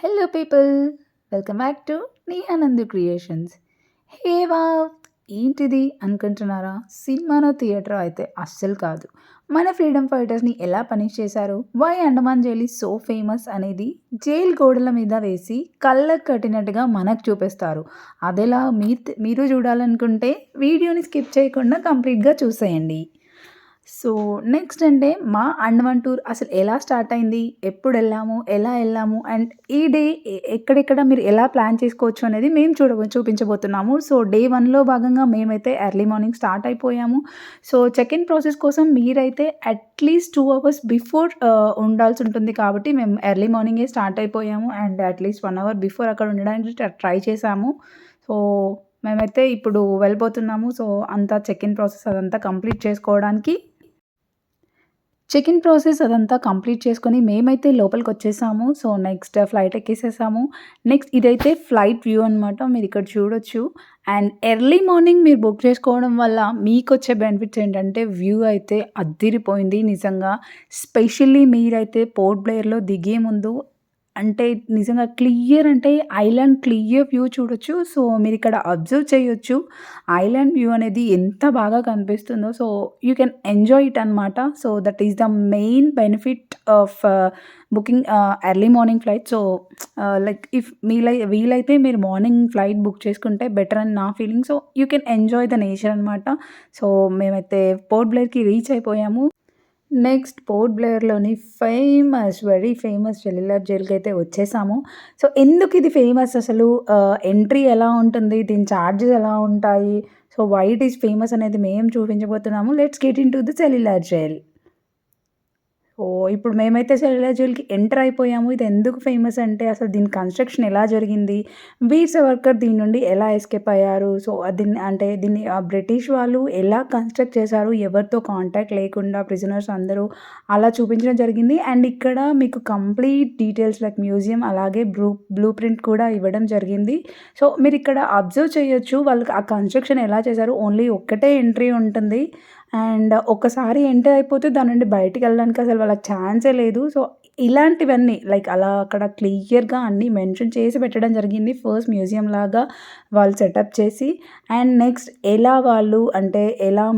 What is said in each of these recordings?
Hello people, welcome back to Nehanandu creations. Hey wow! ఏంటిది అనుకుంటున్నారా? సినిమానో, థియేటరో అయితే అస్సలు కాదు. మన ఫ్రీడమ్ ఫైటర్స్‌ని ఎలా పనిష్ చేశారు? Why Andaman jail is so famous అనేది జైలు గోడల మీద వేసి కళ్ళకు కట్టినట్టుగా మనకు చూపిస్తారు. అదెలా మీరు చూడాలనుకుంటే వీడియోని స్కిప్ చేయకుండా కంప్లీట్‌గా చూసేయండి. సో, నెక్స్ట్ అంటే మా అండమాన్ టూర్ అసలు ఎలా స్టార్ట్ అయింది? ఎప్పుడెళ్ళాము? ఎలా ఎళ్ళాము? అండ్ ఈ డే ఎక్కడెక్కడ మీరు ఎలా ప్లాన్ చేసుకోవచ్చు అనేది మేము చూపించబోతున్నాము. సో, డే 1లో భాగంగా మేమైతే ఎర్లీ మార్నింగ్ స్టార్ట్ అయిపోయాము. సో, చెక్ ఇన్ ప్రాసెస్ కోసం మీరైతే అట్‌లీస్ట్ 2 అవర్స్ బిఫోర్ ఉండాల్సుంటుంది కాబట్టి మేము ఎర్లీ మార్నింగే స్టార్ట్ అయిపోయాము. అండ్ అట్‌లీస్ట్ 1 అవర్ బిఫోర్ అక్కడ ఉండడానికి ట్రై చేశాము. సో, మేమైతే ఇప్పుడు వెళ్ళిపోతున్నాము. సో, అంతా చెక్ ఇన్ ప్రాసెస్ అదంతా కంప్లీట్ చేసుకోవడానికి చెక్ ఇన్ ప్రాసెస్ అదంతా కంప్లీట్ చేసుకొని మేమైతే లోపలికొచ్చేసాము. సో, నెక్స్ట్ ఫ్లైట్ ఎక్కేసేసాము. నెక్స్ట్ ఇదైతే ఫ్లైట్ వ్యూ అనమాట. మీరిక్కడ చూడొచ్చు. అండ్ ఎర్లీ మార్నింగ్ మీరు బుక్ చేసుకోవడం వల్ల మీకొచ్చే బెనిఫిట్స్ ఏంటంటే వ్యూ అయితే అద్దిరిపోయింది నిజంగా. స్పెషల్లీ మీరైతే పోర్ట్ బ్లెయిర్‌లో దిగే ముందు అంటే నిజంగా క్లియర్ అంటే ఐలాండ్ క్లియర్ వ్యూ చూడొచ్చు. సో, మీరిక్కడ అబ్జర్వ్ చేయొచ్చు. ఐలాండ్ వ్యూ అనేది ఎంత బాగా కనిపిస్తుందో. So, you can enjoy it అనమాట. So, that is the main benefit of booking early morning flight. So, like if వీలైతే మీరు మార్నింగ్ ఫ్లైట్ బుక్ చేసుకుంటే బెటర్ అని నా feeling. So, you can enjoy the nature అనమాట. సో, మేమైతే పోర్ట్ బ్లెయిర్‌కి రీచ్ అయిపోయాము. నెక్స్ట్ పోర్ట్ బ్లెయిర్‌లోని వెరీ ఫేమస్ సెల్యులార్ జైల్‌కైతే వచ్చేసాము. సో, ఎందుకిది ఫేమస్ అసలు? ఎంట్రీ ఎలా ఉంటుంది? దీని చార్జెస్ ఎలా ఉంటాయి? So, why it is famous అనేది మేము చూపించబోతున్నాము. Let's get into the cellular jail. ఇప్పుడు మేమైతే సెల్యులార్ జైల్‌కి ఎంటర్ అయిపోయాము. ఇది ఎందుకు ఫేమస్ అంటే అసలు దీని కన్‌స్ట్రక్షన్ ఎలా జరిగింది? వీర్ సావర్కర్ దీని నుండి ఎలా ఎస్కేప్ అయ్యారు? సో, దీన్ని బ్రిటిష్ వాళ్ళు ఎలా కన్‌స్ట్రక్ట్ చేశారు? ఎవరితో కాంటాక్ట్ లేకుండా ప్రిజనర్స్ అందరూ అలా చూపించడం జరిగింది. అండ్ ఇక్కడ మీకు కంప్లీట్ డీటెయిల్స్ లైక్ మ్యూజియం అలాగే బ్లూ ప్రింట్ కూడా ఇవ్వడం జరిగింది. సో, మీరిక్కడ అబ్జర్వ్ చేయొచ్చు. వాళ్ళకి ఆ కన్‌స్ట్రక్షన్ ఎలా చేశారు? ఓన్లీ ఒక్కటే ఎంట్రీ ఉంటుంది. అండ్ ఒక్కసారి ఎంటర్ అయిపోతే దాని నుండి బయటికెళ్ళడానికి అసలు వాళ్ళకి ఛాన్సే లేదు. సో, ఇలాంటివన్నీ లైక్ అలా అక్కడ క్లియర్‌గా అన్నీ మెన్షన్ చేసి పెట్టడం జరిగింది. ఫస్ట్ మ్యూజియంలాగా వాళ్ళు సెటప్ చేసి. అండ్ నెక్స్ట్ ఎలా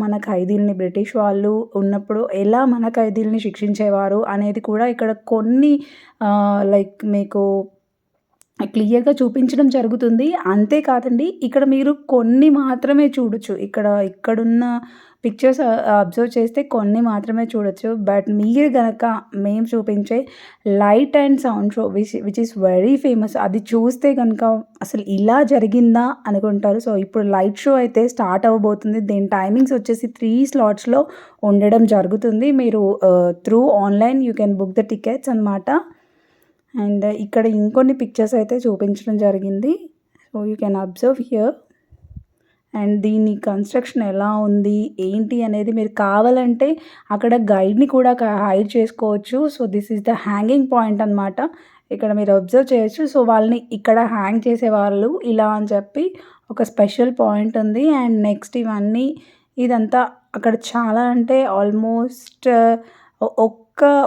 మన ఖైదీలని బ్రిటిష్ వాళ్ళు ఉన్నప్పుడు ఎలా మన ఖైదీలని శిక్షించేవారు అనేది కూడా ఇక్కడ కొన్ని లైక్ మీకు క్లియర్‌గా చూపించడం జరుగుతుంది. అంతే కాదండి, ఇక్కడ మీరు కొన్ని మాత్రమే చూడొచ్చు. ఇక్కడున్న పిక్చర్స్ అబ్జర్వ్ చేస్తే కొన్ని మాత్రమే చూడొచ్చు. బట్ మీరు గనక మేము చూపించే light and sound show which is very famous. అది చూస్తే గనుక అసలు ఇలా జరిగిందా అనుకుంటారు. సో, ఇప్పుడు లైట్ షో అయితే స్టార్ట్ అవ్వబోతుంది. దీని టైమింగ్స్ వచ్చేసి 3 స్లాట్స్‌లో ఉండడం జరుగుతుంది. మీరు through online you can book the tickets అనమాట. అండ్ ఇక్కడ ఇంకొన్ని పిక్చర్స్ అయితే చూపించడం జరిగింది. So, you can observe here. And దీని కన్‌స్ట్రక్షన్ ఎలా ఉంది? ఏంటి అనేది మీరు కావాలంటే అక్కడ గైడ్‌ని కూడా హైర్ చేసుకోవచ్చు. So, this is the hanging point అనమాట. ఇక్కడ మీరు అబ్జర్వ్ చేయొచ్చు. సో, వాళ్ళని ఇక్కడ హ్యాంగ్ చేసేవాళ్ళు ఇలా అని చెప్పి ఒక స్పెషల్ పాయింట్ ఉంది. అండ్ నెక్స్ట్ ఇదంతా అక్కడ చాలా అంటే ఆల్మోస్ట్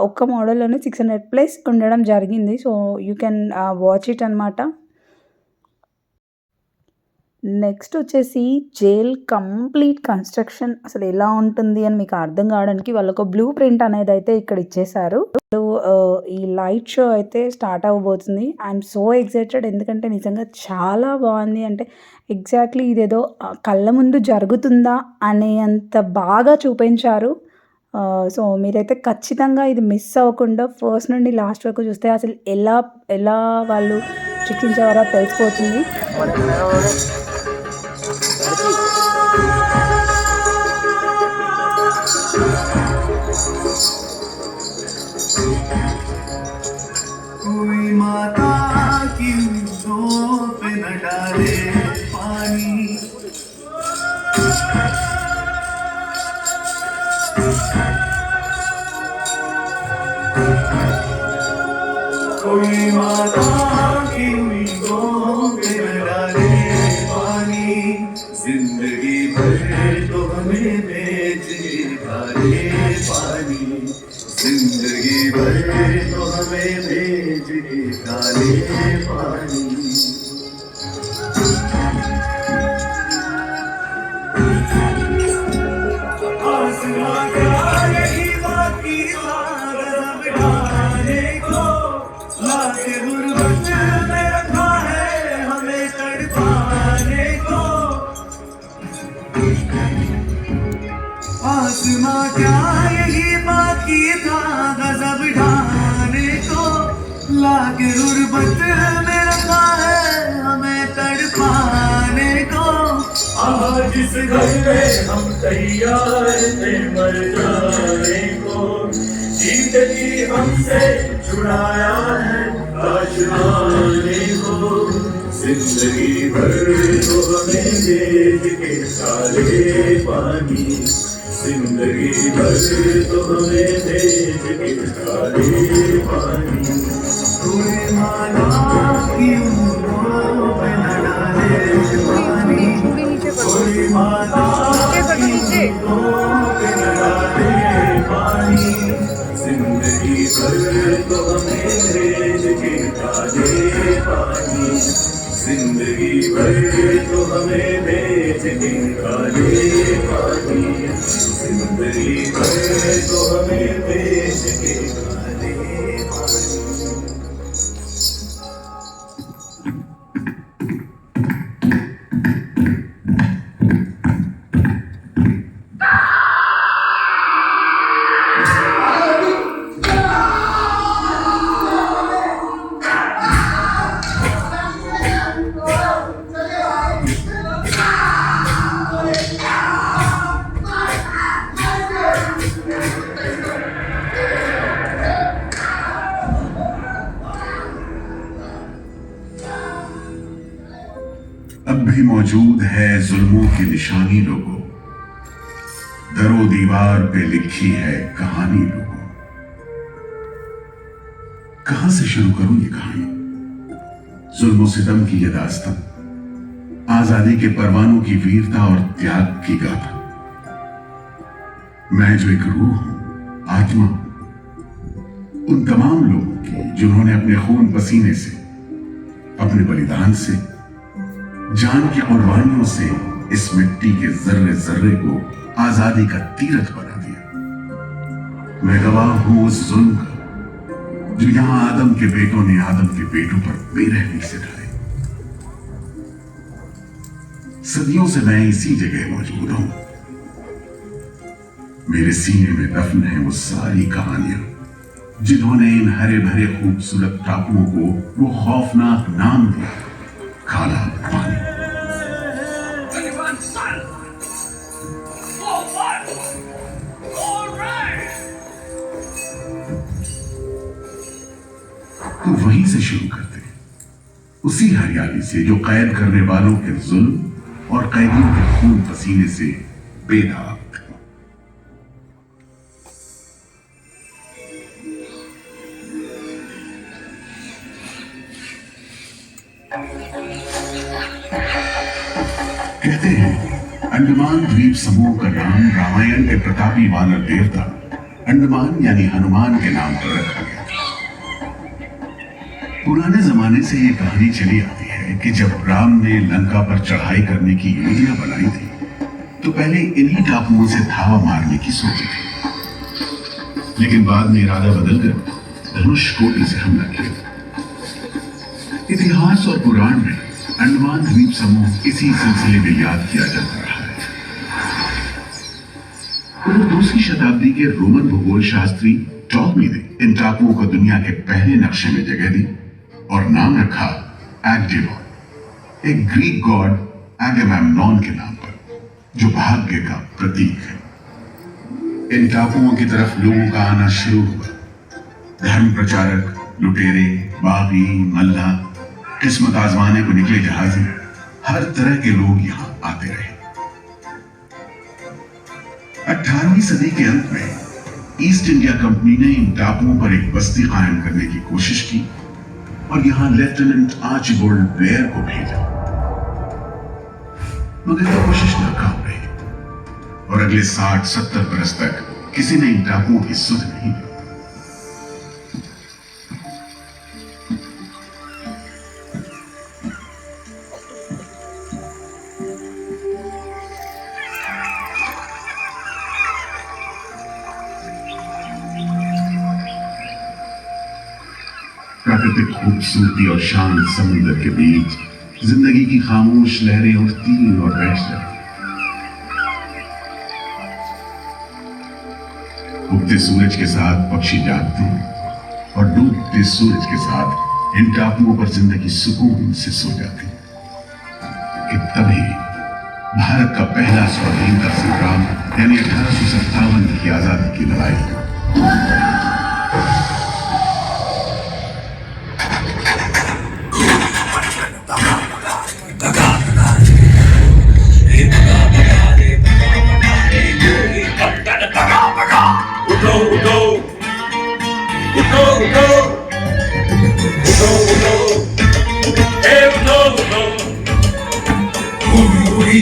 ఒక్క మోడల్‌లోనే 600+ ఉండడం జరిగింది. So, you can watch it అనమాట. నెక్స్ట్ వచ్చేసి జైల్ కంప్లీట్ కన్‌స్ట్రక్షన్ అసలు ఎలా ఉంటుంది అని మీకు అర్థం కావడానికి వాళ్ళొక బ్లూ ప్రింట్ అనేదైతే ఇక్కడ ఇచ్చేశారు. ఈ లైట్ షో అయితే స్టార్ట్ అవ్వబోతుంది. I'm so excited. ఎందుకంటే నిజంగా చాలా బాగుంది. అంటే ఎగ్జాక్ట్‌లీ ఇదేదో కళ్ళ ముందు జరుగుతుందా అనేంత బాగా చూపించారు. సో, మీరైతే ఖచ్చితంగా ఇది మిస్ అవ్వకుండా ఫస్ట్ నుండి లాస్ట్ వరకు చూస్తే అసలు ఎలా వాళ్ళు శిక్షించేవారో తెలిసిపోతుంది. कोई माता की उंगलियों पे न डाले पानी, कोई माता की उंगलियों पे न डाले पानी, जिंदगी भर तो हमें बेच डाले पानी, जिंदगी भर तो हमें बेच के काले पानी। आसमां का यही बाकी था गजब ढाने को, लाके गुर्बत में रखा है हमें तड़पाने को। आसमां क्या यही बाकी था गजब ढाने को, लाके गुर्बत में रखा है हमें तड़पाने को। आज इस घर में हम तैयार थे मर जाने को, जिंदगी हमसे छुड़ाया है आशुआने को। जिंदगी भर तो हमें भेज के काले पानी, जिंदगी भर तो हमें भेज के काले पानी। कोई माला की उम्रों पे न डाले पानी, कोई माला की उम्रों पे न डाले पानी। जिंदगी भर तो हमें भेज के काले पानी, जिंदगी भर तो हमें भेज के काले पानी। जिंदगी भर तो हमें भेज के काले पानी। अब भी मौजूद है जुल्मों की निशानी लोगों, दरो दीवार पे लिखी है कहानी लोगों। कहां से शुरू करूं ये कहानी? जुल्म सितम की ये दास्तां, आजादी के परवानों की वीरता और त्याग की गाथा। मैं जो एक रूह हूं, आत्मा हूं, उन तमाम लोगों की जिन्होंने अपने खून पसीने से, अपने बलिदान से, जान की कुर्बानियों से इस मिट्टी के जर्रे जर्रे को आजादी का तीरथ बना दिया। मैं गवाह हूं उस जुल्म का जो यहां आदम के बेटों ने आदम के बेटों पर बेरहमी से ढाए। सदियों से मैं इसी जगह मौजूद हूं। मेरे सीने में दफन है वो सारी कहानियां जिन्होंने इन हरे भरे खूबसूरत टापुओं को वो खौफनाक नाम दिया, काला पानी। तो वहीं से शुरू करते हैं, उसी हरियाली से जो कैद करने वालों के जुल्म और कैदियों के खून पसीने से बेदाग। कहते हैं अंडमान द्वीप समूह का नाम रामायण के प्रतापी वानर देवता अंडमान यानी हनुमान के नाम पर रखा गया। पुराने जमाने से ये कहानी चली आती है कि जब राम ने लंका पर चढ़ाई करने की योजना बनाई थी तो पहले इन्हीं टापुओं से धावा मारने की सोची थी, लेकिन बाद में इरादा बदलकर धनुष कोटि से हमला किया। इतिहास और पुराण में अंडमान द्वीप समूह इसी सिलसिले में याद किया जाता रहा है। उधर दूसरी शताब्दी के रोमन भूगोल शास्त्री टॉलमी ने इन टापुओं को दुनिया के पहले नक्शे में जगह दी और नाम रखा एग्डिलॉन, एक ग्रीक गॉड एगेमेम्नॉन के नाम पर, जो भाग्य का प्रतीक है। इन टापुओं की तरफ लोगों का आना शुरू हुआ। धर्म प्रचारक, लुटेरे, बागी, मल्ला, किस्मत आजमाने को निकले जहाजी, हर तरह के लोग यहां आते रहे। 18वीं सदी के अंत में ईस्ट इंडिया कंपनी ने इन टापुओं पर एक बस्ती कायम करने की कोशिश की और यहां लेफ्टिनेंट आर्चिबाल्ड ब्लेयर को भेजा, मगर यह कोशिश नाकाम रही और अगले 60-70 बरस तक किसी ने इन टापुओं की सुध नहीं ली। प्राकृतिक खूबसूरती और शांत समुद्र के बीच जिंदगी की खामोश लहरें उठती और बैठ जाती। उगते सूरज के साथ पक्षी जागते हैं और डूबते सूरज के साथ इन टापुओं पर जिंदगी सुकून से सो जाती। कि तभी भारत का पहला स्वाधीनता संग्राम यानी 1857 की आजादी की लड़ाई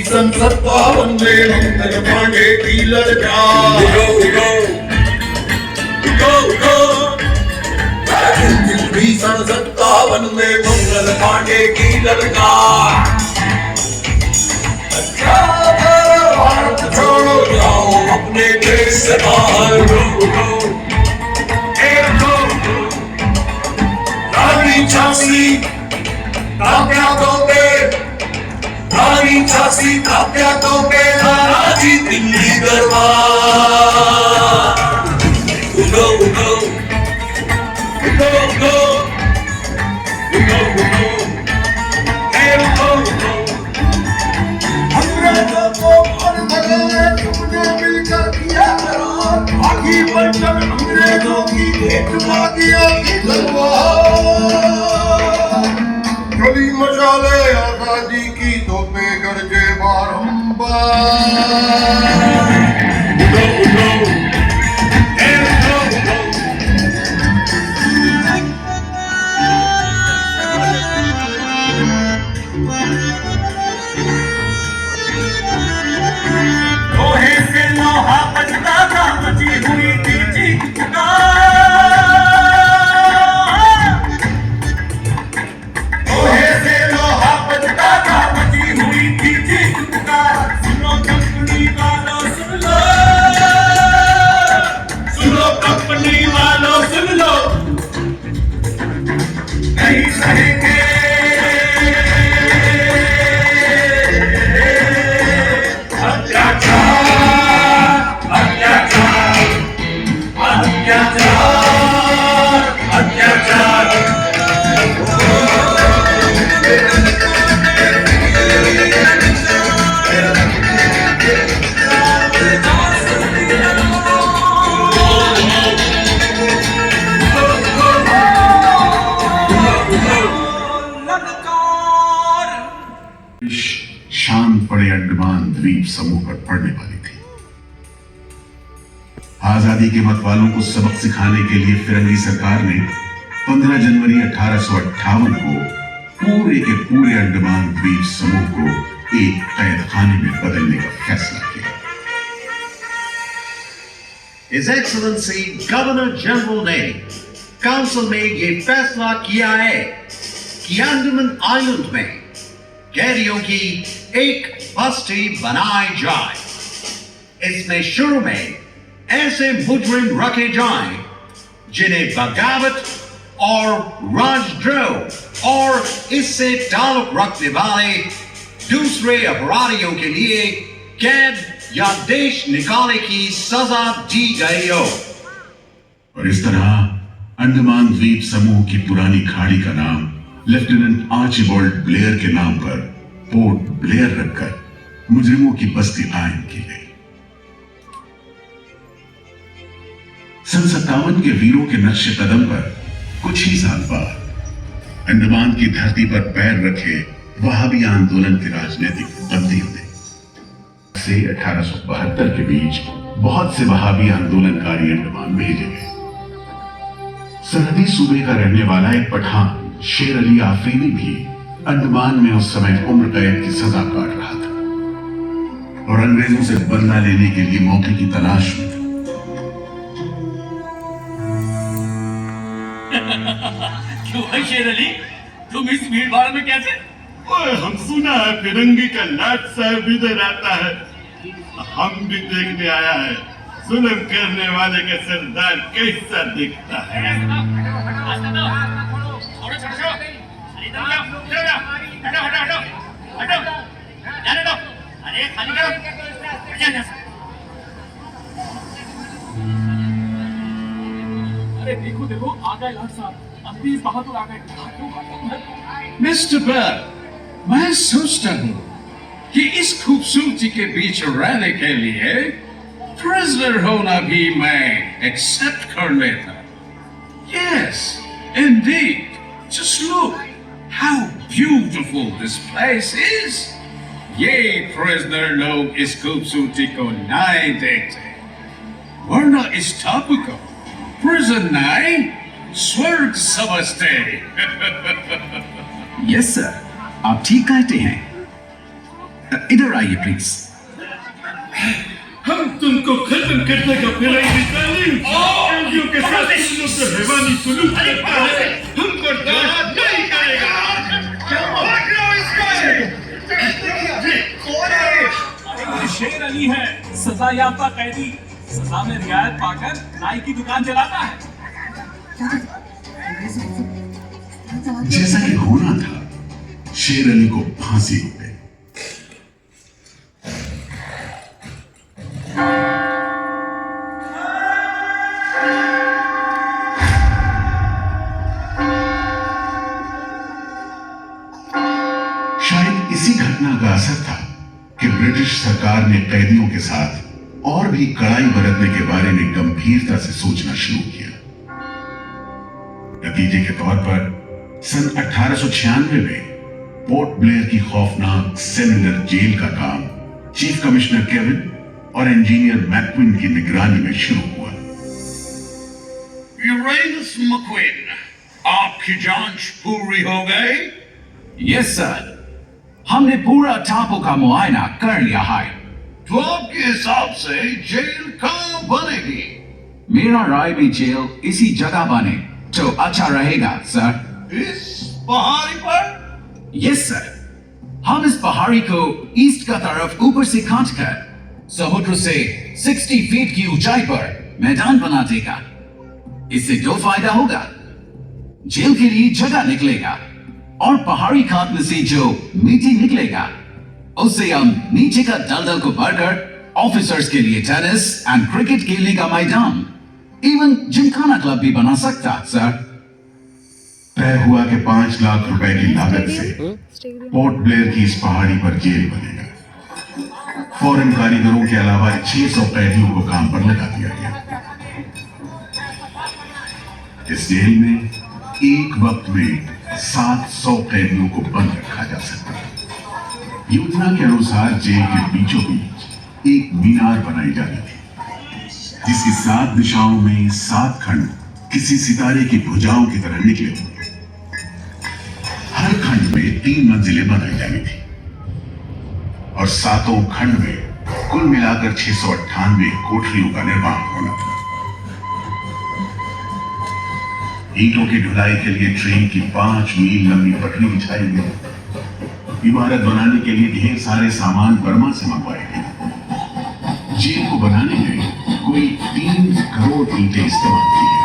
संसद भवन में मंगल पांडे की लड़का संसद भवन में मंगल पांडे की लड़का भारत छोड़ो जाओ अपने देश से बाहर रानी झांसी क्या दोगे रानी झांसी का क्या दोगे नाराजी दिल्ली दरबार उगो उगो उगो उगो उगो उगो उगो उगो अंग्रेजों को और भगाए तुमने मिलकर किया करार बाकी बनकर अंग्रेजों की भेंट मांगिया की तलवार गली मशाले आजादी की तोपे गरजे बारंबार उठो उठो उठो उठो लोहे से लोहा बचता था बची हुई थी चीख पुकार शांत पड़े अंडमान द्वीप समूह पर पड़ने वाली थी। आजादी के मतवालों को सबक सिखाने के लिए फिरंगी सरकार ने 15 जनवरी 1858 को पूरे के पूरे अंडमान द्वीप समूह को एक कैद खाने में बदलने का फैसला किया। His Excellency गवर्नर जनरल ने काउंसिल में ये फैसला किया है कि अंडमान आइलैंड में कैदियों की एक बस्ती बनाई जाए। इसमें शुरू में ऐसे मुजरिम रखे जाएं जिन्हें बगावत और राजद्रोह और इससे ताल्लुक रखने वाले दूसरे अपराधियों के लिए कैद या देश निकालने की सजा दी गई हो। और इस तरह अंडमान द्वीप समूह की पुरानी खाड़ी का नाम लेफ्टिनेंट आर्चिबाल्ड ब्लेयर के नाम पर पोर्ट ब्लेयर रखकर मुजरिमों की बस्ती कायम की गई। सन 57 के वीरों के नक्शे कदम पर कुछ ही साल बाद अंडमान की धरती पर पैर रखे वहाबी आंदोलन के राजनीतिक बंदियों ने से 1872 के बीच बहुत से वहाबी आंदोलनकारी अंडमान भेजे गए। सरहदी सूबे का रहने वाला एक पठान शेर अली आफरीदी भी अंडमान में उस समय उम्र कैद की सजा काट रहा था और अंग्रेजों से बदला लेने के लिए मौके की तलाश में था। क्यों है शेर अली, तुम इस भीड़ भाड़ में कैसे? ओए, हम सुना है फिरंगी का लाट साहब इधर आता है, हम भी देखने आया है जुल्म करने वाले का सरदार कैसा दिखता है। खाली करो। क्या कर अरे देखो देखो आ गए लाट साहब, अभी बहादुर आ गए। मिस्टर बर्ड, मैं सोचता हूँ कि इस खूबसूरती के बीच रहने के लिए प्रिजनर होना भी मैं एक्सेप्ट कर लेता। Yes, indeed. Just look how beautiful this place is. ये प्रिजनर लोग इस खूबसूरती को नहीं देखते, वरना इस टापू को प्रिजन नहीं स्वर्ग समझते। यस सर, आप ठीक कहते हैं। इधर आइए प्लीज। हम तुमको खत्म कर देगा फिराई तालीम कैदियों के साथ तुम लोग जो हैवानी सुलूक करता है हम बर्दाश्त नहीं करेगा। शेर अली है, सजा याफ्ता कैदी, सजा में रियायत पाकर नाई की दुकान चलाता है। जैसा कि होना था, शेर अली को फांसी हो गई। शायद इसी घटना का असर था कि ब्रिटिश सरकार ने कैदियों के साथ और भी कड़ाई बरतने के बारे में गंभीरता से सोचना शुरू किया। नतीजे के तौर पर सन 1896 में पोर्ट ब्लेयर की खौफनाक सेलुलर जेल का काम चीफ कमिश्नर केविन और इंजीनियर मैक्विन की निगरानी में शुरू हुआ। यूरेनस मैक्विन, आपकी जांच पूरी हो गई? यस सर, हमने पूरा टापू का मुआयना कर लिया है। तो आपके हिसाब से जेल कहाँ बनेगी? मेरा राय भी जेल इसी जगह बने तो अच्छा रहेगा सर। इस पहाड़ी पर? यस सर, हम इस पहाड़ी को ईस्ट का तरफ ऊपर से काटकर समुद्र से 60 फीट की ऊंचाई पर मैदान बना देगा। इससे दो फायदा होगा, जेल के लिए जगह निकलेगा और पहाड़ी काटने से जो मिट्टी निकलेगा उससे हम नीचे का दलदल को भरकर ऑफिसर्स के लिए टेनिस एंड क्रिकेट खेलने का मैदान, इवन जिमखाना क्लब भी बना सकता सर। तय हुआ कि 5 लाख रुपए की लागत से पोर्ट ब्लेयर की इस पहाड़ी पर जेल बनेगा। फॉरेन कारीगरों के अलावा 600 कैदियों को काम पर लगा दिया गया। इस जेल में एक वक्त में 700 कैदियों को बंद रखा जा सकता है। योजना के अनुसार जेल के बीचों बीच एक मीनार बनाई जानी थी, जिसकी 7 दिशाओं में 7 खंड किसी सितारे की भुजाओं की तरह निकले होंगे। हर खंड में 3 मंजिलें बनाई जानी थी और 7 खंड में कुल मिलाकर 698 कोठरियों का निर्माण होना था। ईंटों की ढुलाई के लिए ट्रेन की 5 मील लंबी पटरी बिछाई गई। इमारत बनाने के लिए ढेर सारे सामान बर्मा से मंगवाए गए। जेल को बनाने में कोई 3 करोड़ ईंटें इस्तेमाल की गई।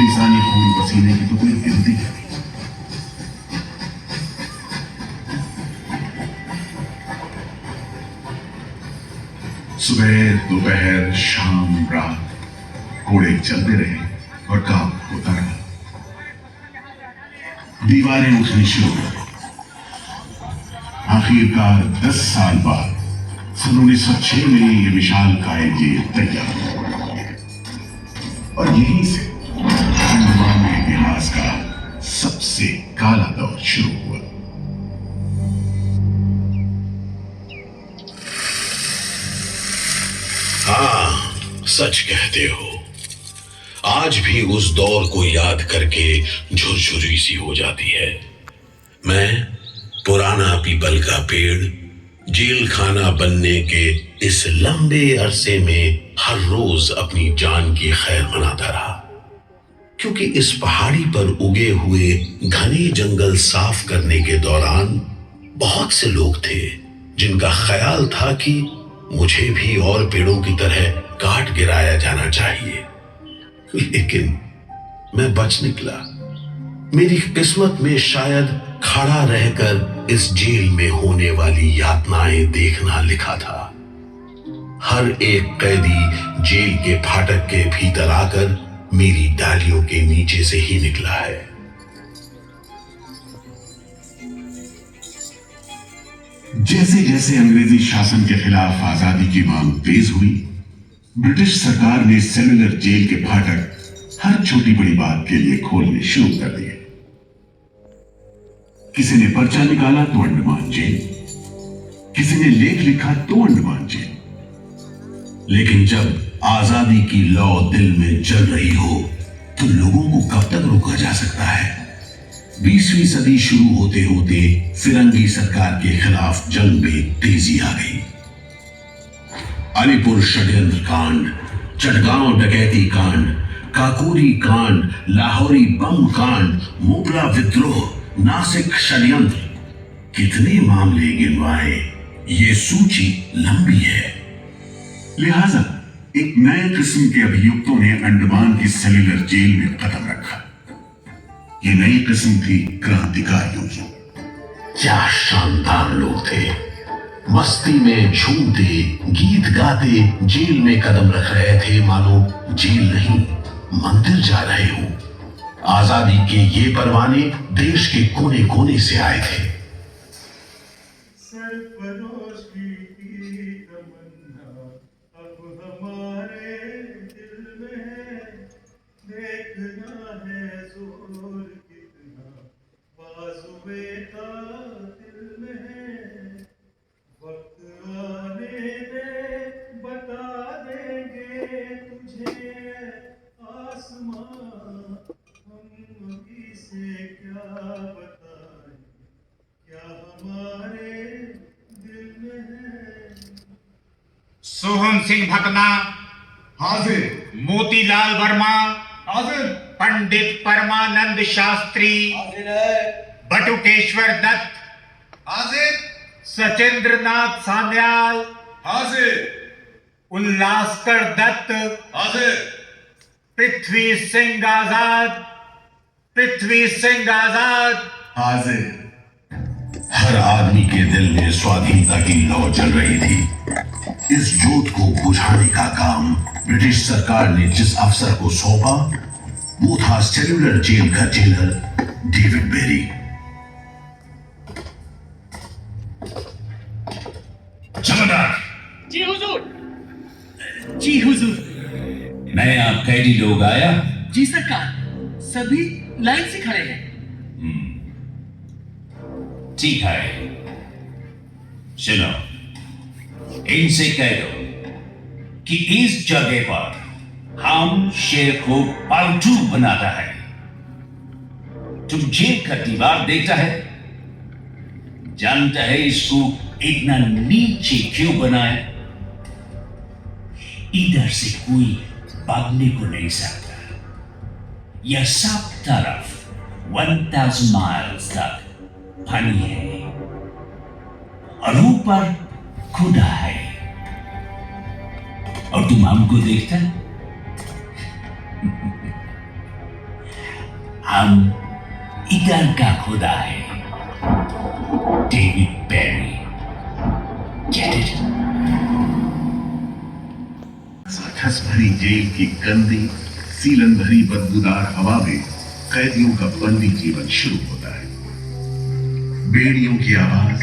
इंसानी खून पसीने की तो कोई गिनती है। सुबह दोपहर शाम रात घोड़े चलते रहे और काम होता रहा। दीवारें उठनी शुरू हो गई। आखिरकार 10 साल बाद सन 1906 में ये विशाल काय जेल तैयार हुआ और यहीं से अंडमान के इतिहास का सबसे काला दौर शुरू हुआ। हाँ, सच कहते हो। आज भी उस दौर को याद करके झुरझुरी सी हो जाती है। मैं पुराना पीपल का पेड़ जेल खाना बनने के इस लंबे अरसे में हर रोज अपनी जान की खैर मनाता रहा, क्योंकि इस पहाड़ी पर उगे हुए घने जंगल साफ करने के दौरान बहुत से लोग थे जिनका ख्याल था कि मुझे भी और पेड़ों की तरह काट गिराया जाना चाहिए, लेकिन मैं बच निकला। मेरी किस्मत में शायद खड़ा रहकर इस जेल में होने वाली यातनाएं देखना लिखा था। हर एक कैदी जेल के फाटक के भीतर आकर मेरी डालियों के नीचे से ही निकला है। जैसे जैसे अंग्रेजी शासन के खिलाफ आजादी की मांग तेज हुई, ब्रिटिश सरकार ने सेलुलर जेल के फाटक हर छोटी बड़ी बात के लिए खोलने शुरू कर दिए। किसी ने पर्चा निकाला तो अंडमान जेल, किसी ने लेख लिखा तो अंडमान जेल। लेकिन जब आजादी की लौ दिल में जल रही हो तो लोगों को कब तक रोका जा सकता है? 20वीं सदी शुरू होते होते फिरंगी सरकार के खिलाफ जंग में तेजी आ गई। अलीपुर षड्यंत्र कांड, चटगांव डकैती कांड, काकोरी कांड, लाहौरी बम कांड, मोगला विद्रोह, नासिक षड्यंत्र, कितने मामले गिनवाए, ये सूची लंबी है। लिहाजा एक नए किस्म के अभियुक्तों ने अंडमान की सेलुलर जेल में कदम रखा। ये नई किस्म थी क्रांतिकारियों की। क्या शानदार लोग थे। मस्ती में झूमते, गीत गाते जेल में कदम रख रहे थे, मानो जेल नहीं मंदिर जा रहे हो। आजादी के ये परवाने देश के कोने कोने से आए थे। सरफरोश की तमन्ना अब हमारे दिल में है, देखना है जोर कितना बाजुए का दिल में है, वक्त आने दे बता देंगे तुझे आसमां, हम अभी से क्या बताएं, क्या हमारे दिल में है। सोहन सिंह भकना हाजिर। मोतीलाल वर्मा हाजिर। पंडित परमानंद शास्त्री हाजिर है। बटुकेश्वर दत्त हाजिर। सचेंद्र नाथ सान्याल हाजिर। उल्लासकर दत्त हाजिर। पृथ्वी सिंह आजाद, पृथ्वी सिंह आजाद हाजिर। हर आदमी के दिल में स्वाधीनता की लौ जल रही थी। इस जोत को बुझाने का काम ब्रिटिश सरकार ने जिस अफसर को सौंपा वो था सेलुलर जेल का जेलर डेविड बेरी। जमादार जी हुजूर। जी हुजूर। नया कैदी लोग आया? जी सरकार, सभी लाइन से खड़े हैं। ठीक है, सुनो, इनसे कह दो कि इस जगह पर हम शेर को पालतू बनाता है। तुम जेल का दीवार देखता है, जानता है इसको इतना नीचे क्यों बनाए? इधर से कोई भागने को नहीं सकता। यह सब तरफ 1000 माइल्स तक पानी है और ऊपर खुदा है। और तुम हमको देखता? हम इधर का खुदा है, डेविड बेरी। Get it? खस भरी जेल की गंदी सीलन भरी बदबूदार हवा में कैदियों का बंदी जीवन शुरू होता है। बेड़ियों की आवाज,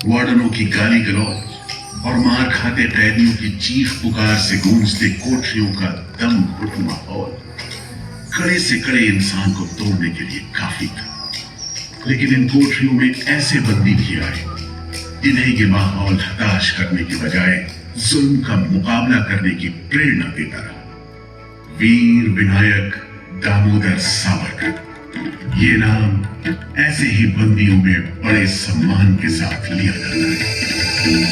वार्डनों की गाली गलौज और मार खाते कैदियों की चीख पुकार से गूंजते कोठरियों का दम घुटू माहौल कड़े से कड़े इंसान को तोड़ने के लिए काफी था। लेकिन इन कोठरियों में ऐसे बंदी भी आए जिन्हें ये माहौल हताश करने की बजाय जुल्म का मुकाबला करने की प्रेरणा देता रहा। वीर विनायक दामोदर सावरकर, ये नाम ऐसे ही बंदियों में बड़े सम्मान के साथ लिया जाता है।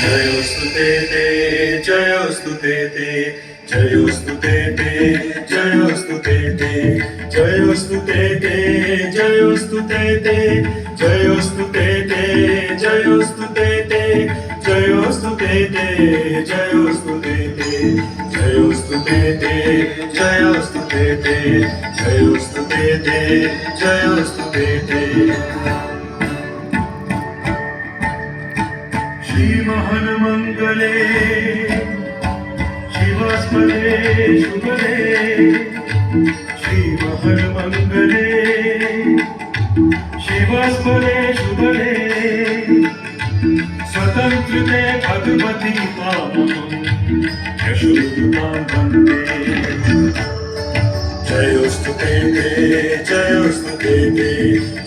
जयोस्तुते ते, जयोस्तुते ते, जयोस्तुते ते, जयोस्तुते ते, जयोस्तुते ते, जयोस्तुते ते, जयोस्तुते ते, जयोस्तुते ते, जयोस्तुते ते, जयोस्तुते ते, जयोस्तु ते ते जयोस्तु ते ते जयोस्तु ते ते जयोस्तु ते ते श्रीमहन मंगले शिवस्मरे शुभले श्रीमहन मंगले शिवस्मरे शुभले स्वतंत्रते भगवती पावनं यशोदुतां वन्दे जयोस्तु ते ते जयोस्तु ते ते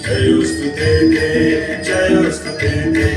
जयोस्तु ते ते जयोस्तु ते ते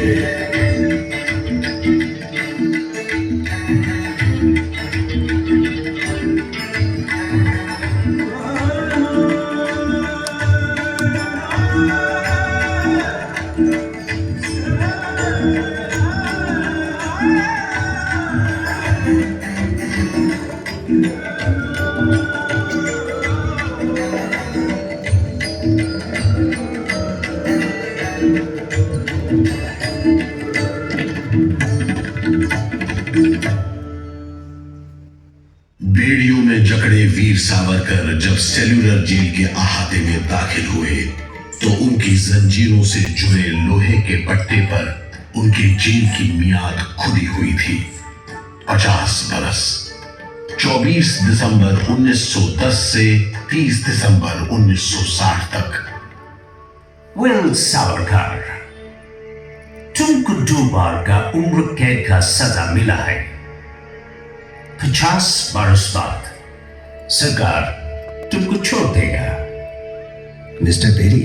बेड़ियों में जकड़े वीर सावरकर जब सेल्यूलर जेल के अहाते में दाखिल हुए तो उनकी जंजीरों से जुड़े लोहे के पट्टे पर उनकी जेल की मियाद खुदी हुई थी 50 बरस। 24 दिसंबर 1910 से 30 दिसंबर 1960 तक। वेल सावरकर, तुमको 2 बार का उम्र कैद का सजा मिला है। 50 बरस बाद सरकार तुमको छोड़ देगा। मिस्टर पेरी,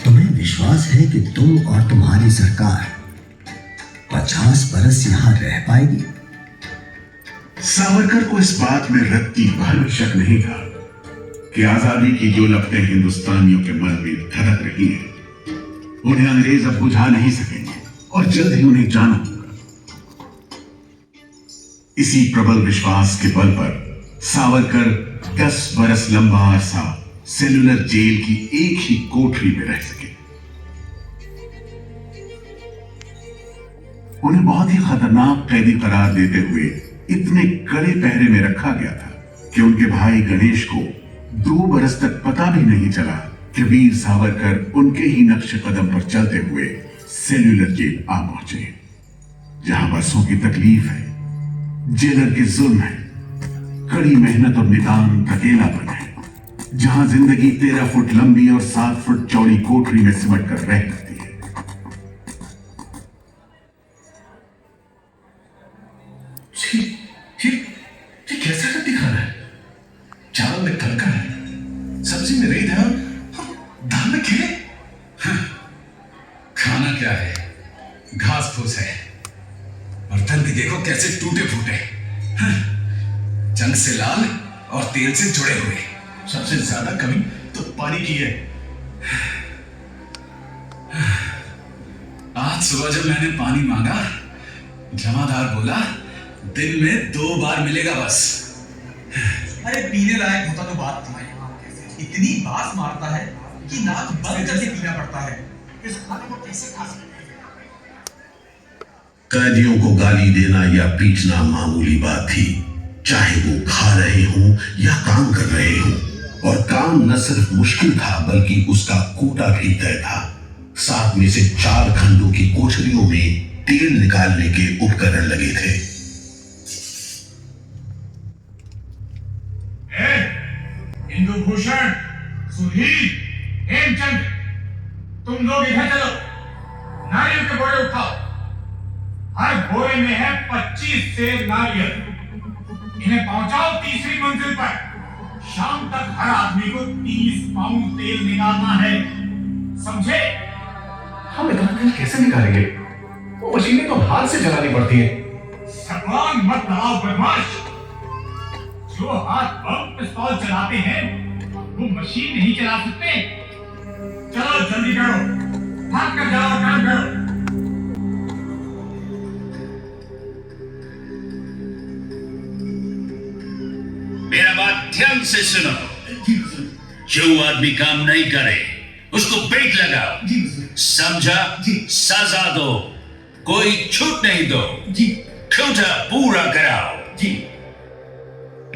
तुम्हें विश्वास है कि तुम और तुम्हारी सरकार 50 बरस यहां रह पाएगी? सावरकर को इस बात में रत्ती भर शक नहीं था कि आजादी की जो लपटें हिंदुस्तानियों के मन में धड़क रही हैं, उन्हें अंग्रेज अब बुझा नहीं सकेंगे और जल्द ही उन्हें जाना होगा। इसी प्रबल विश्वास के बल पर सावरकर 10 बरस लंबा अरसा सेल्यूलर जेल की एक ही कोठरी में रह सके। उन्हें बहुत ही खतरनाक कैदी करार देते हुए इतने कड़े पहरे में रखा गया था कि उनके भाई गणेश को 2 बरस तक पता भी नहीं चला कि वीर सावरकर उनके ही नक्श कदम पर चलते हुए सेल्यूलर जेल आ पहुंचे, जहां बरसों की तकलीफ है, जेलर के जुल्म है, कड़ी मेहनत और नितांत अकेलापन है, जहां जिंदगी 13 फुट लंबी और 7 फुट चौड़ी कोठरी में सिमट कर रह करती है। ये कैसा कद्दी खाना है? चावल में तड़का है, सब्जी में रेत है और दाल में खीरे। खाना क्या है? घास फूस है। बर्तन भी देखो कैसे टूटे फूटे, जंग से लाल और तेल से जुड़े हुए। सबसे ज्यादा कमी तो पानी की है। आज सुबह जब मैंने पानी मांगा, जमादार बोला दिन में 2 बार मिलेगा बस। अरे पीने लायक होता तो बात थी। इतनी बास मारता है कि नाक बंद करके पीना पड़ता है। इस खाने को कैसे खा सकते हैं? कैदियों को गाली देना या पीटना मामूली बात थी, चाहे वो खा रहे हों या काम कर रहे हों। और काम न सिर्फ मुश्किल था बल्कि उसका कोटा भी तय था। 7 में से 4 खंडों की कोठरियों में तेल निकालने के उपकरण लगे थे। इंदुभूषण, सुधीर, हेमचंद, तुम लोग इधर चलो। नारियल के बोरे उठाओ। हर बोरे में है 25 सेब नारियल। इन्हें पहुंचाओ 3री मंजिल पर। शाम तक हर आदमी को 30 पाउंड तेल निकालना है, समझे? हम इतना तेल कैसे निकालेंगे? वो मशीनें तो हाथ से चलानी पड़ती हैं। सवाल मत लगाओ बदमाश। जो हाथ पंप पिस्तौल चलाते हैं वो मशीन नहीं चला सकते। चलो जल्दी करो, भाग कर जाओ, काम करो। मेरा बात ध्यान से सुनो। जो आदमी काम नहीं करे उसको बेट लगाओ, समझा? सजा दो, कोई छूट नहीं दो। खूंटा पूरा कराओ।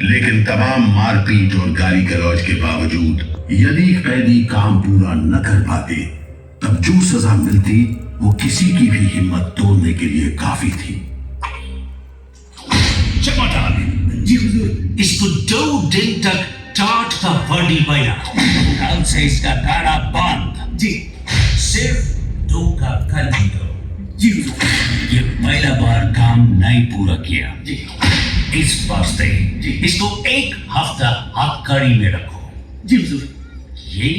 लेकिन तमाम मारपीट और गाली गलौज के बावजूद यदि कैदी काम पूरा न कर पाते तब जो सजा मिलती वो किसी की भी हिम्मत तोड़ने के लिए काफी थी। चमड़ा जी हुजूर, इसको 2 दिन तक टाट का वर्दी पहना। कल से इसका गाना बंद। जी सिर्फ 2 का कर दो। जी हुजूर, ये पहला बार काम नहीं पूरा किया जी, इस वास्ते इसको 1 हफ्ता हथकड़ी में रखो। जी हुजूर, ये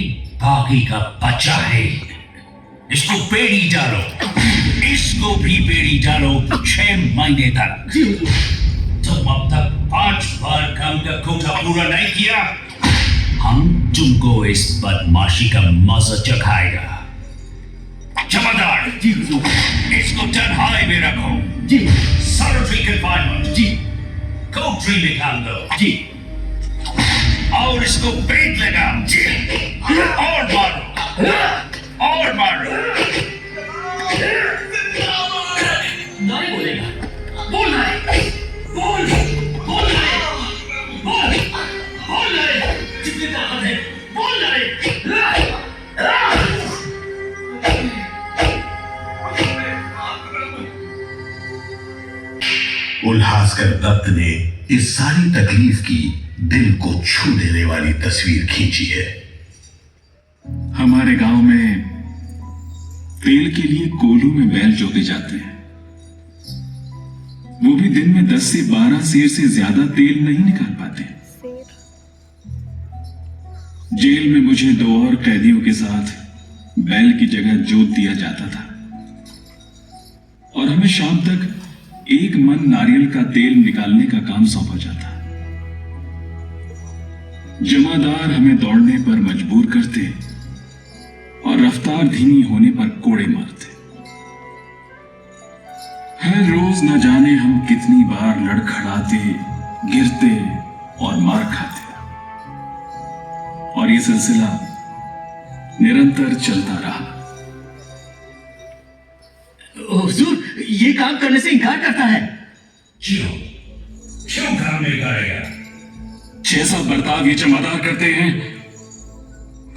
बाकी का बच्चा है, इसको बेड़ी डालो, इसको भी बेड़ी डालो 6 महीने तक। जी हुजूर, तुम अब तक 5 बार काम का कोटा पूरा नहीं किया, हम तुमको इस बदमाशी का मजा चखाएगा। जमादार जी हुजूर, इसको तन्हाई में रखो। जी सॉलिटरी कन्फाइनमेंट। जी कोठरी में काम दो। जी और इसको पेट लगाओ। जी और मारो और मारो। नहीं बोलेगा, बोल रहा है, बोल बोल रहा है, बोल बोल रहा है, जितनी ताकत है बोल रहा है। उल्हासकर दत्त ने इस सारी तकलीफ की दिल को छू देने वाली तस्वीर खींची है। हमारे गांव में तेल के लिए कोल्हू में बैल जोते जाते हैं, वो भी दिन में 10 से 12 सेर से ज्यादा तेल नहीं निकाल पाते। जेल में मुझे 2 और कैदियों के साथ बैल की जगह जोत दिया जाता था और हमें शाम तक 1 मन नारियल का तेल निकालने का काम सौंपा जाता। जमादार हमें दौड़ने पर मजबूर करते और रफ्तार धीमी होने पर कोड़े मारते। हर रोज न जाने हम कितनी बार लड़खड़ाते, गिरते और मार खाते, और ये सिलसिला निरंतर चलता रहा। हुजूर, ये काम करने से इनकार करता है। क्यों क्यों काम नहीं करेगा? जैसा बर्ताव ये जमादार करते हैं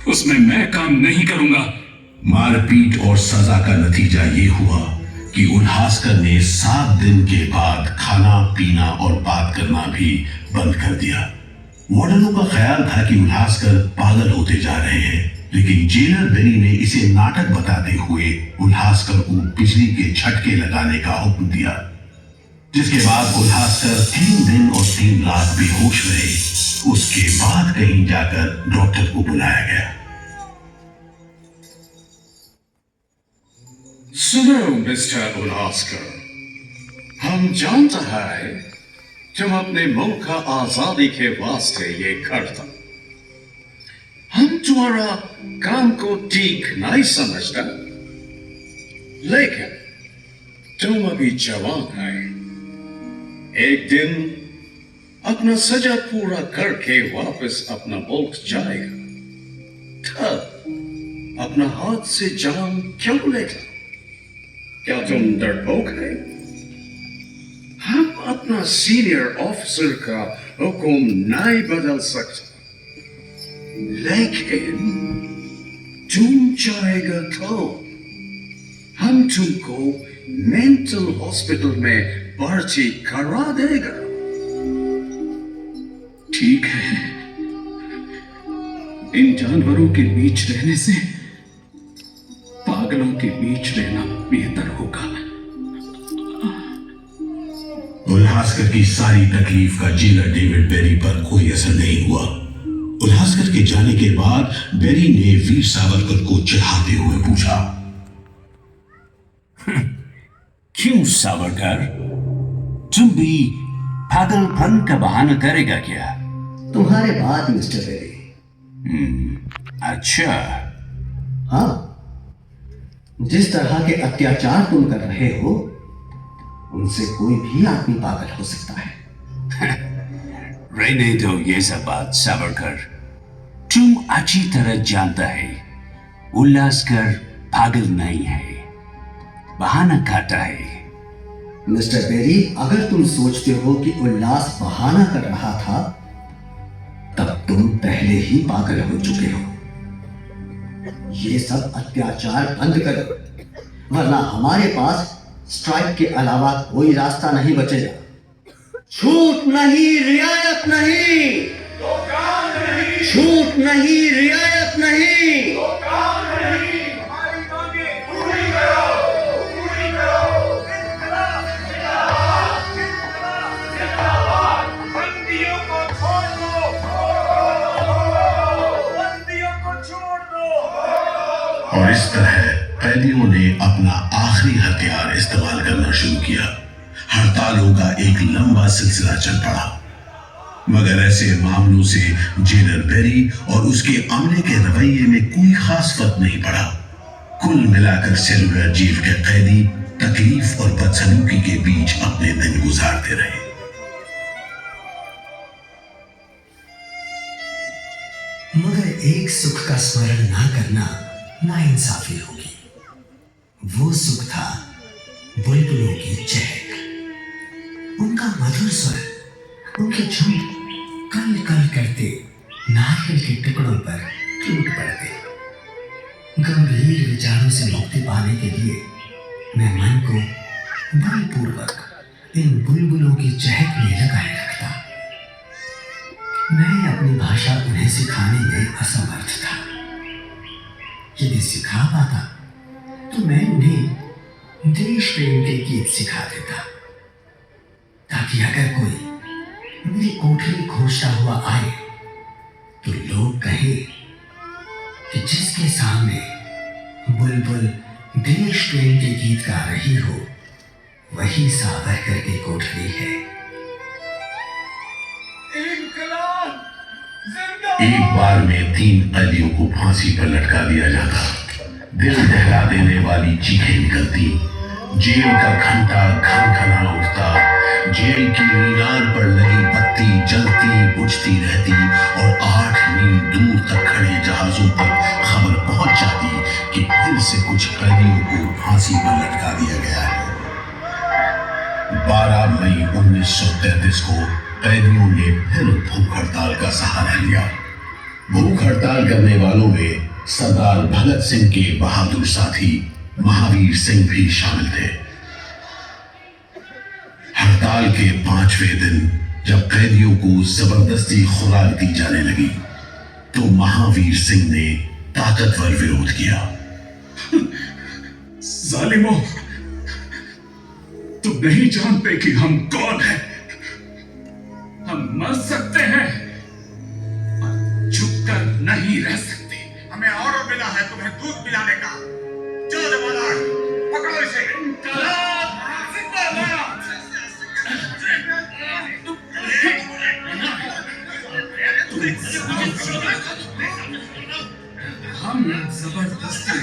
उसमें मैं काम नहीं करूंगा। मारपीट और सजा का नतीजा ये हुआ कि उल्हासकर ने 7 दिन के बाद खाना पीना और बात करना भी बंद कर दिया। वार्डनों का ख्याल था कि उल्हासकर पागल होते जा रहे हैं, लेकिन जेलर बेरी ने इसे नाटक बताते हुए उल्हासकर को बिजली के झटके लगाने का हुक्म दिया, जिसके बाद उल्हासकर 3 दिन और 3 रात बेहोश रहे। उसके बाद कहीं जाकर डॉक्टर को बुलाया गया। सुनो मिस्टर उल्हासकर, हम जानते हैं तुम अपने मुल्क का आजादी के वास्ते ये करता। हम तुम्हारा काम को ठीक नहीं समझता, लेकिन तुम अभी जवान है। एक दिन अपना सजा पूरा करके वापस अपना मुल्क जाएगा, तब अपना हाथ से जान क्यों लेगा? क्या तुम डरपोक है? हम अपना सीनियर ऑफिसर का हुक्म नहीं बदल सकते, लेकिन तुम चाहेगा तो हम तुमको मेंटल हॉस्पिटल में भर्ती करा देगा। ठीक है, इन जानवरों के बीच रहने से पागलों के बीच रहना बेहतर होगा। उल्हासकर की सारी तकलीफ का जेलर डेविड बेरी पर कोई असर नहीं हुआ। उल्हासकर के जाने के बाद बेरी ने वीर सावरकर को चिढ़ाते हुए पूछा, क्यों सावरकर, तुम भी पागलपन का बहाना करेगा क्या? तुम्हारे बाद मिस्टर बेरी। अच्छा। हाँ, जिस तरह के अत्याचार तुम कर रहे हो उनसे कोई भी आदमी पागल हो सकता है। रहने दो ये सब बात सावरकर, तुम अच्छी तरह जानता है उल्हासकर पागल नहीं है, बहाना खाता है। मिस्टर बेरी, अगर तुम सोचते हो कि उल्लास बहाना कर रहा था तुम पहले ही पागल हो चुके हो। ये सब अत्याचार बंद करो, वरना हमारे पास स्ट्राइक के अलावा कोई रास्ता नहीं बचेगा। छूट नहीं, रियायत नहीं, छूट नहीं, रियायत नहीं। और इस तरह कैदियों ने अपना आखिरी हथियार इस्तेमाल करना शुरू किया। हड़तालों का एक लंबा सिलसिला चल पड़ा, मगर ऐसे मामलों से जेलर बेरी और उसके अमले के रवैये में कोई खास फर्क नहीं पड़ा। कुल मिलाकर सेलुलर जेल के कैदी तकलीफ और बदसलूकी के बीच अपने दिन गुजारते रहे। मगर एक सुख का स्मरण ना करना नाइंसाफी होगी। वो सुख था बुलबुलों की चहक, उनका मधुर स्वर, उनके झुंड कल कल करते नारियल के टुकड़ों पर टूट पड़ते। गंभीर विचारों से मुक्ति पाने के लिए मैं मन को बलपूर्वक इन बुलबुलों की चहक में लगाए रखता। मैं अपनी भाषा उन्हें सिखाने में असमर्थ था। यदि सिखा पाता तो मैं उन्हें देश प्रेम के गीत सिखा देता, ताकि अगर कोई मेरी कोठरी खोजता हुआ आए तो लोग कहें कि जिसके सामने बुलबुल देश प्रेम के गीत गा रही हो वही सावरकर की कोठरी है। एक बार में 3 कैदियों को फांसी पर लटका दिया जाता। दिल दहला देने वाली चीखें निकलती, जेल का घंटा खनखना उठता, जेल की मीनार पर लगी बत्ती जलती बुझती रहती और 8 मील दूर तक खड़े जहाजों तक खबर पहुंच जाती कि फिर से कुछ कैदियों को फांसी पर लटका दिया गया है। 12 मई 1933 को कैदियों ने फिर भूख हड़ताल का सहारा लिया। भूख हड़ताल करने वालों में सरदार भगत सिंह के बहादुर साथी महावीर सिंह भी शामिल थे। हड़ताल के 5वें दिन जब कैदियों को जबरदस्ती खुराक दी जाने लगी तो महावीर सिंह ने ताकतवर विरोध किया। जालिमों, तुम नहीं जानते कि हम कौन हैं। हम मर सकते हैं पर झुककर नहीं रह सकते। हमें ऑर्डर मिला है तुम्हें दूध पिलाने का। चलो जमादार, पकड़ो इसे। हम जबरदस्ती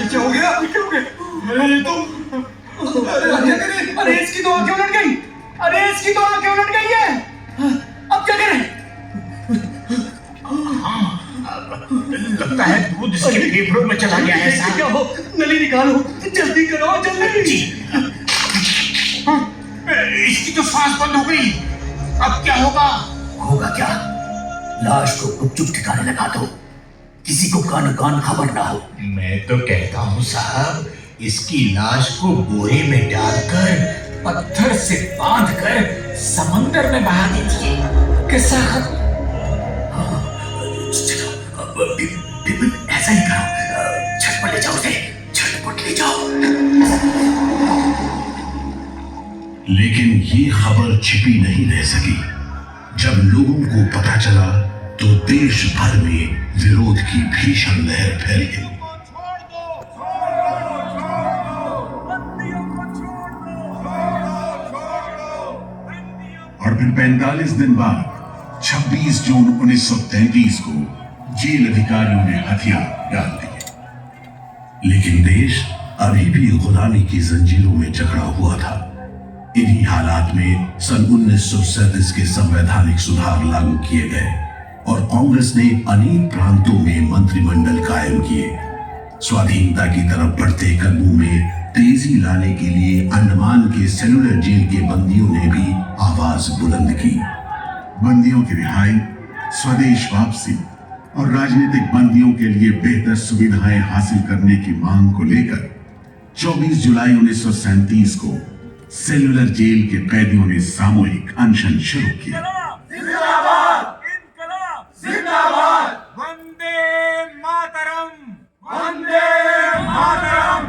क्या हो गया? अरे तो अरे इसकी तो आंखें उलट गई। अरे इसकी तो आंखें उलट गई है। अब क्या करें? लगता है दूध इसके फेफड़ों में चला गया है। क्या हो? नली निकालो, जल्दी करो, जल्दी। इसकी तो सांस बंद हो गई। अब क्या होगा? होगा क्या? लाश को गुपचुप ठिकाने लगा दो, किसी को कान कान खबर ना हो। मैं तो कहता हूँ साहब, इसकी लाश को बोरे में डालकर पत्थर से बांधकर समंदर में बहा दीजिए। कैसा? ऐसा ही करो, झटपट ले जाओ उसे, झटपट ले जाओ। लेकिन ये खबर छिपी नहीं रह सकी। जब लोगों को पता चला तो देश भर में विरोध की भीषण लहर फैल गई। और फिर 45 दिन बाद 26 जून 1933 को जेल अधिकारियों ने हथियार डाल दिए। लेकिन देश अभी भी गुलामी की जंजीरों में जकड़ा हुआ था। इन्हीं हालात में सन 1937 के संवैधानिक सुधार लागू किए गए और कांग्रेस ने अनेक प्रांतों में मंत्रिमंडल कायम किए। स्वाधीनता की तरफ बढ़ते कदमों में तेजी लाने के लिए अंडमान के सेलुलर जेल के बंदियों ने भी आवाज बुलंद की। बंदियों की रिहाई, स्वदेश वापसी और राजनीतिक बंदियों के लिए बेहतर सुविधाएं हासिल करने की मांग को लेकर 24 जुलाई 1937 को सेलुलर जेल के कैदियों ने सामूहिक अनशन शुरू किया। जिंदाबाद इनकलाब जिंदाबाद वंदे मातरम वंदे मातरम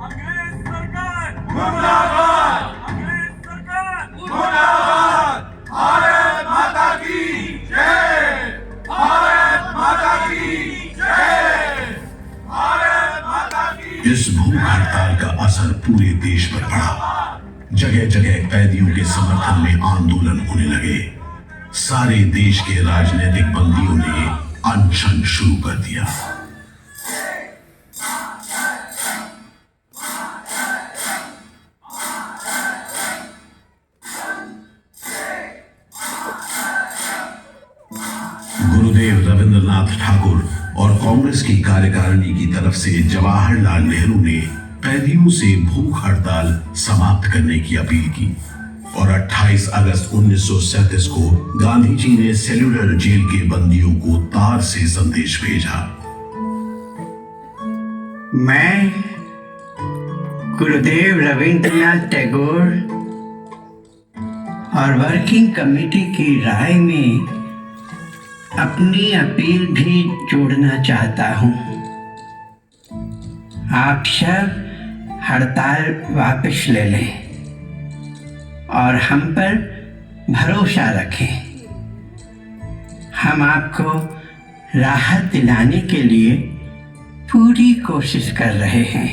अंग्रेज सरकार मुर्दाबाद अंग्रेज सरकार मुर्दाबाद भारत माता की जय भारत माता की जय भारत माता की। इस भूख हड़ताल का असर पूरे देश पर पड़ा। जगह जगह कैदियों के समर्थन में आंदोलन होने लगे। सारे देश के राजनीतिक बंदियों ने अनशन शुरू कर दिया। गुरुदेव रविंद्रनाथ ठाकुर और कांग्रेस की कार्यकारिणी की तरफ से जवाहरलाल नेहरू ने कैदियों से भूख हड़ताल समाप्त करने की अपील की और 28 अगस्त 1937 को गांधी जी ने सेलुलर जेल के बंदियों को तार से संदेश भेजा। मैं गुरुदेव रविंद्रनाथ टैगोर और वर्किंग कमेटी की राय में अपनी अपील भी जोड़ना चाहता हूं। आप सब हड़ताल वापस ले लें और हम पर भरोसा रखें। हम आपको राहत दिलाने के लिए पूरी कोशिश कर रहे हैं।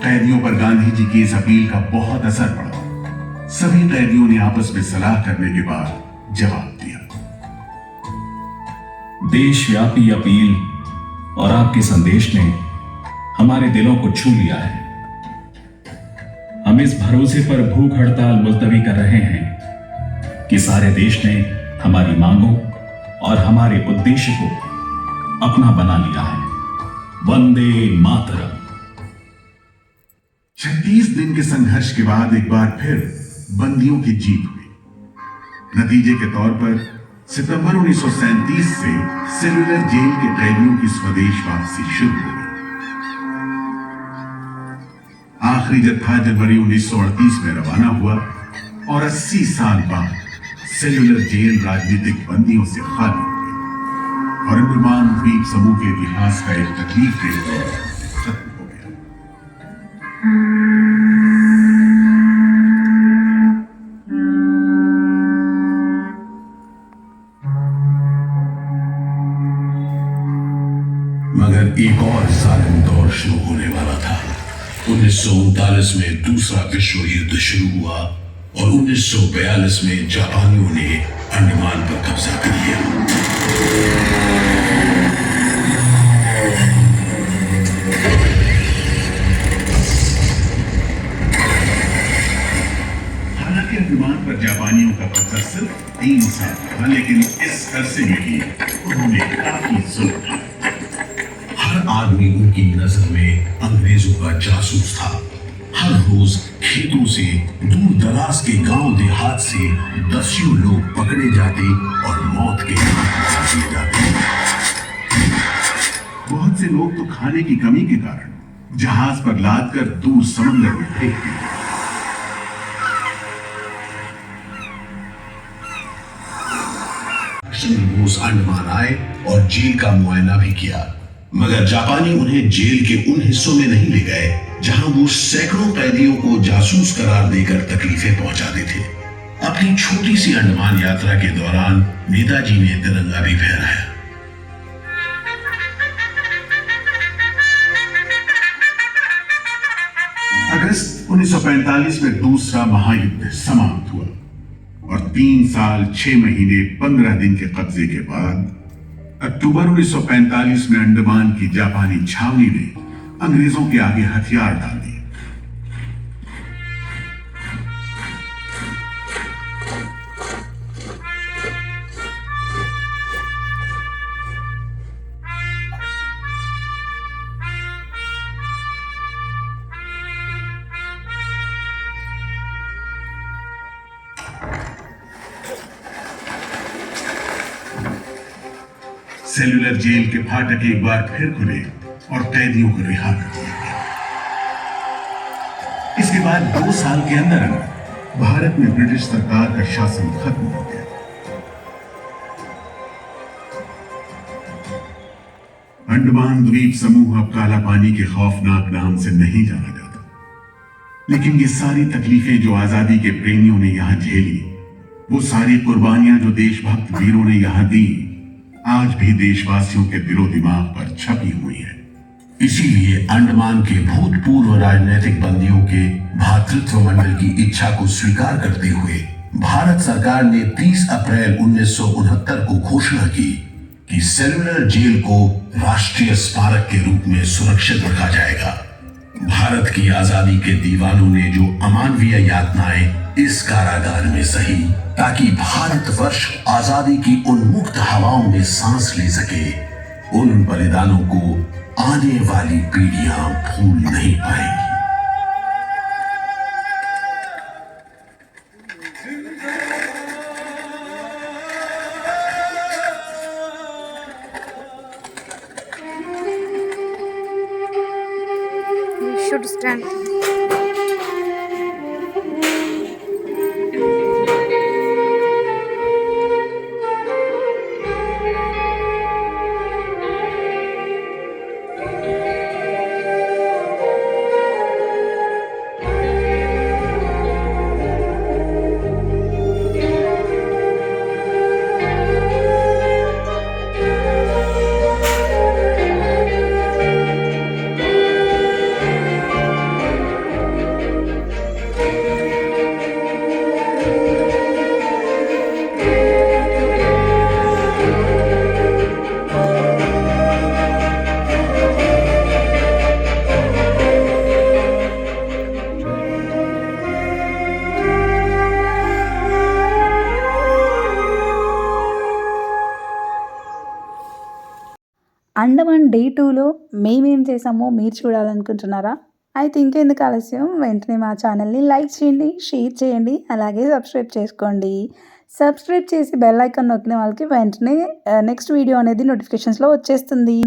कैदियों पर गांधी जी की इस अपील का बहुत असर पड़ा। सभी कैदियों ने आपस में सलाह करने के बाद जवाब दिया। देशव्यापी अपील और आपके संदेश ने हमारे दिलों को छू लिया है। हम इस भरोसे पर भूख हड़ताल मुलतवी कर रहे हैं कि सारे देश ने हमारी मांगों और हमारे उद्देश्य को अपना बना लिया है। वंदे मातरम। 36 दिन के संघर्ष के बाद एक बार फिर बंदियों की जीत हुई। नतीजे के तौर पर सितंबर 1937 से सेलुलर जेल के कैदियों की स्वदेश वापसी शुरू हो गई। आखिरी जत्था जनवरी 1938 में रवाना हुआ और 80 साल बाद सेलुलर जेल राजनीतिक बंदियों से खाली हो गई और अंडमान द्वीप समूह के इतिहास का एक तकलीफदेह दौर खत्म हो गया। मगर एक और जालिम दौर शुरू होने वाला था। 1939 में दूसरा विश्व युद्ध शुरू हुआ और 1942 में जापानियों ने अंडमान पर कब्जा कर लिया। हालांकि अंडमान पर जापानियों का कब्जा सिर्फ 3 साल था, लेकिन इस अरसे में ही उन्होंने काफी जुल्म किया। हर आदमी उनकी नजर में अंग्रेजों का जासूस था। हर रोज खेतों से दूर दराज के गांव देहात से दसियों लोग पकड़े जाते और मौत के घाट उतार दिए जाते। बहुत से लोग तो खाने की कमी के कारण जहाज पर लादकर दूर समंदर में फेंक दिए। रूस अंडमान आए और जेल का मुआयना भी किया, मगर जापानी उन्हें जेल के उन हिस्सों में नहीं ले गए जहां वो सैकड़ों कैदियों को जासूस करार देकर तकलीफें पहुंचाते थे। अपनी छोटी सी अंडमान यात्रा के दौरान नेताजी ने तिरंगा भी फहराया। अगस्त 1945 में दूसरा महायुद्ध समाप्त हुआ और 3 साल 6 महीने 15 दिन के कब्जे के बाद अक्टूबर 1945 में अंडमान की जापानी छावनी ने अंग्रेजों के आगे हथियार डाल दिए। सेलुलर जेल के फाटक एक बार फिर खुले और कैदियों को रिहा कर दिया गया। इसके बाद 2 साल के अंदर भारत में ब्रिटिश सरकार का शासन खत्म हो गया। अंडमान द्वीप समूह अब काला पानी के खौफनाक नाम से नहीं जाना जाता, लेकिन ये सारी तकलीफें जो आजादी के प्रेमियों ने यहां झेली, वो सारी कुर्बानियां जो देशभक्त वीरों ने यहां दी, आज भी देशवासियों के दिलो दिमाग पर छपी हुई है। इसीलिए अंडमान के भूतपूर्व राजनीतिक बंदियों के भातृत्व मंडल की इच्छा को स्वीकार करते हुए भारत सरकार ने 30 अप्रैल 1969 को घोषणा की कि सेलुलर जेल को राष्ट्रीय स्मारक के रूप में सुरक्षित रखा जाएगा। भारत की आजादी के दीवानों ने जो अमानवीय यातनाएं इस कारागार में सही, ताकि भारतवर्ष आजादी की उन्मुक्त हवाओं में सांस ले सके, उन बलिदानों को आने वाली पीढ़ियां भूल नहीं पाएंगी। You should stand. Andaman day 2లో మేమేం చేసామో మీరు చూడాలనుకుంటున్నారా? అయితే ఇంకెందుకు ఆలస్యం, వెంటనే మా ఛానల్ని లైక్ చేయండి, షేర్ చేయండి, అలాగే సబ్స్క్రైబ్ చేసుకోండి. సబ్స్క్రైబ్ చేసి బెల్ ఐకాన్ నొక్కిన వాళ్ళకి వెంటనే నెక్స్ట్ వీడియో అనేది నోటిఫికేషన్స్లో వచ్చేస్తుంది.